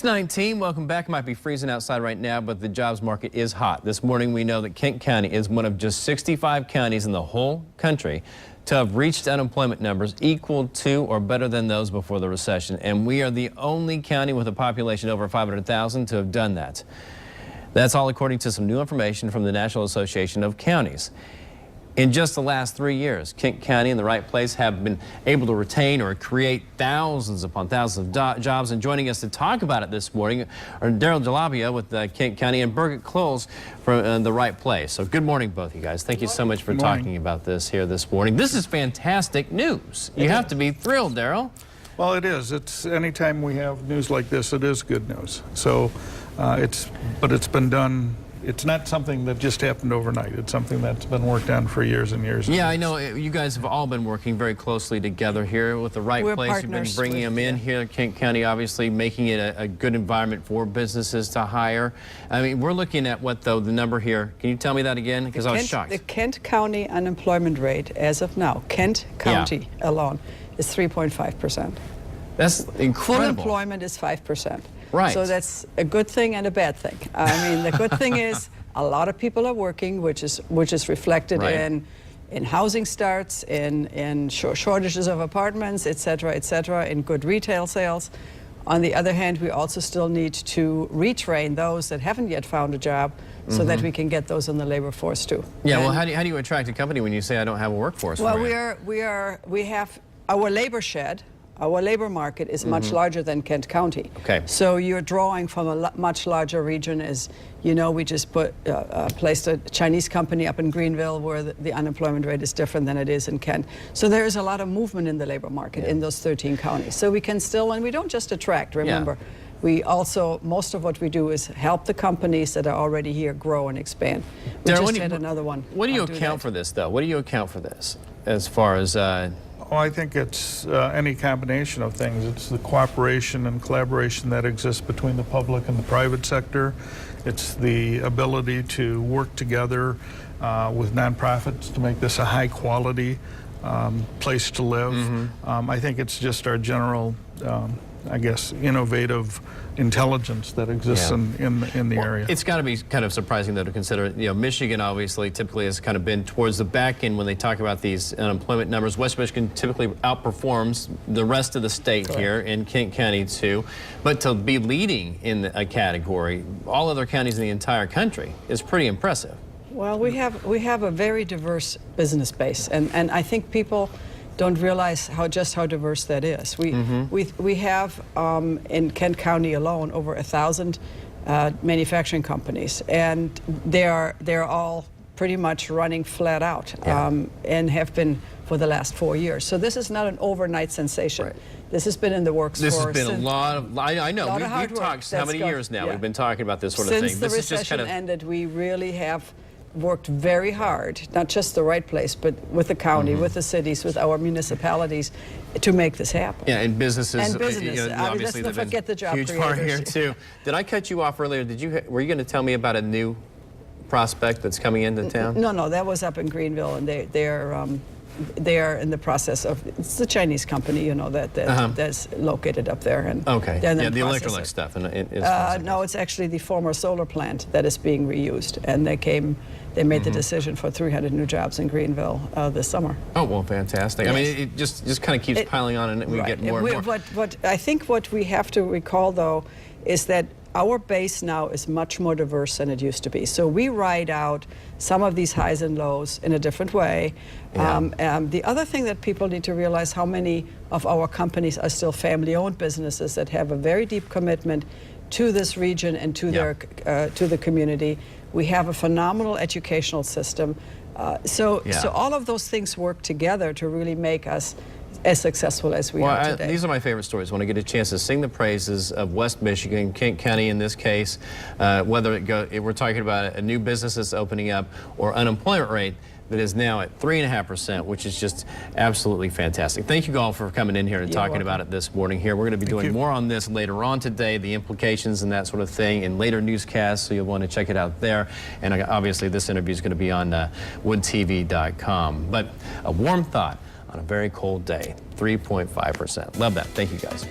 19, welcome back. It might be freezing outside right now, but the jobs market is hot. This morning we know that Kent County is one of just 65 counties in the whole country to have reached unemployment numbers equal to or better than those before the recession. And we are the only county with a population over 500,000 to have done that. That's all according to some new information from the National Association of Counties. In just the last 3 years, Kent County and the right place have been able to retain or create thousands upon thousands of jobs. And joining us to talk about it this morning are Daryl Jalabia with Kent County and Birgit Klols from the right place. So good morning, both of you guys. Thank you so much for talking about this here this morning. This is fantastic news. You have to be thrilled, Daryl. Well, it is. It's anytime we have news like this, it is good news. So but it's been done. It's not something that just happened overnight. It's something that's been worked on for years and years. Yeah, I know you guys have all been working very closely together here with the right place. You've been bringing them in here. Kent County, obviously, making it a good environment for businesses to hire. I mean, we're looking at what, though, the number here. Can you tell me that again? Because I was shocked. The Kent County unemployment rate, as of now, Kent County alone, is 3.5%. That's incredible. Full employment is 5%. Right. So that's a good thing and a bad thing. I mean, the good thing is a lot of people are working, which is reflected in housing starts, in shortages of apartments, et cetera, in good retail sales. On the other hand, we also still need to retrain those that haven't yet found a job so that we can get those in the labor force too. Yeah, well, how do you attract a company when you say I don't have a workforce? Well, we have our labor shed. Our labor market is much larger than Kent County. Okay. So you're drawing from a much larger region. As you know, we just placed a Chinese company up in Greenville where the unemployment rate is different than it is in Kent. So there is a lot of movement in the labor market in those 13 counties. So we can still, and we don't just attract, remember. We also, most of what we do is help the companies that are already here grow and expand. We just had another one. What do you account for this, though? What do you account for this as far as... Oh, I think it's any combination of things. It's the cooperation and collaboration that exists between the public and the private sector. It's the ability to work together with nonprofits to make this a high-quality place to live. I think it's just our general, I guess, innovative intelligence that exists in the area. It's got to be kind of surprising, though, to consider, you know, Michigan obviously typically has kind of been towards the back end when they talk about these unemployment numbers. West Michigan typically outperforms the rest of the state here, in Kent County too. But to be leading in a category, all other counties in the entire country, is pretty impressive. Well, we have a very diverse business base, and I think people don't realize just how diverse that is. We have in Kent County alone over 1,000 manufacturing companies, and they're all pretty much running flat out and have been for the last 4 years. So this is not an overnight sensation. This has been in the works this for... This has been a lot of... I know. We've talked how many years now? We've been talking about this sort of thing. Since the recession ended, we really have worked very hard, not just the right place, but with the county, with the cities, with our municipalities, to make this happen. Yeah, and businesses. You know, obviously, let's not forget the job huge creators. part here too. Did I cut you off earlier? Were you going to tell me about a new prospect that's coming into town? No, that was up in Greenville, and they are in the process of, it's the Chinese company, you know, that's located up there. And okay. Yeah, the Electrolux stuff. No, it's actually the former solar plant that is being reused, and they made the decision for 300 new jobs in Greenville this summer. Oh, well, fantastic. Yes. I mean, it just kind of keeps piling on, and we get more and more. But I think what we have to recall, though, is that our base now is much more diverse than it used to be. So we ride out some of these highs and lows in a different way. The other thing that people need to realize, how many of our companies are still family-owned businesses that have a very deep commitment to this region and to to the community. We have a phenomenal educational system. So all of those things work together to really make us as successful as we are today. These are my favorite stories. When I get a chance to sing the praises of West Michigan, Kent County in this case, whether we're talking about a new business that's opening up or unemployment rate that is now at 3.5%, which is just absolutely fantastic. Thank you all for coming in here and talking about it this morning here. We're going to be doing more on this later on today, the implications and that sort of thing in later newscasts, so you'll want to check it out there. And obviously this interview is going to be on woodtv.com. But a warm thought on a very cold day, 3.5%. Love that. Thank you, guys.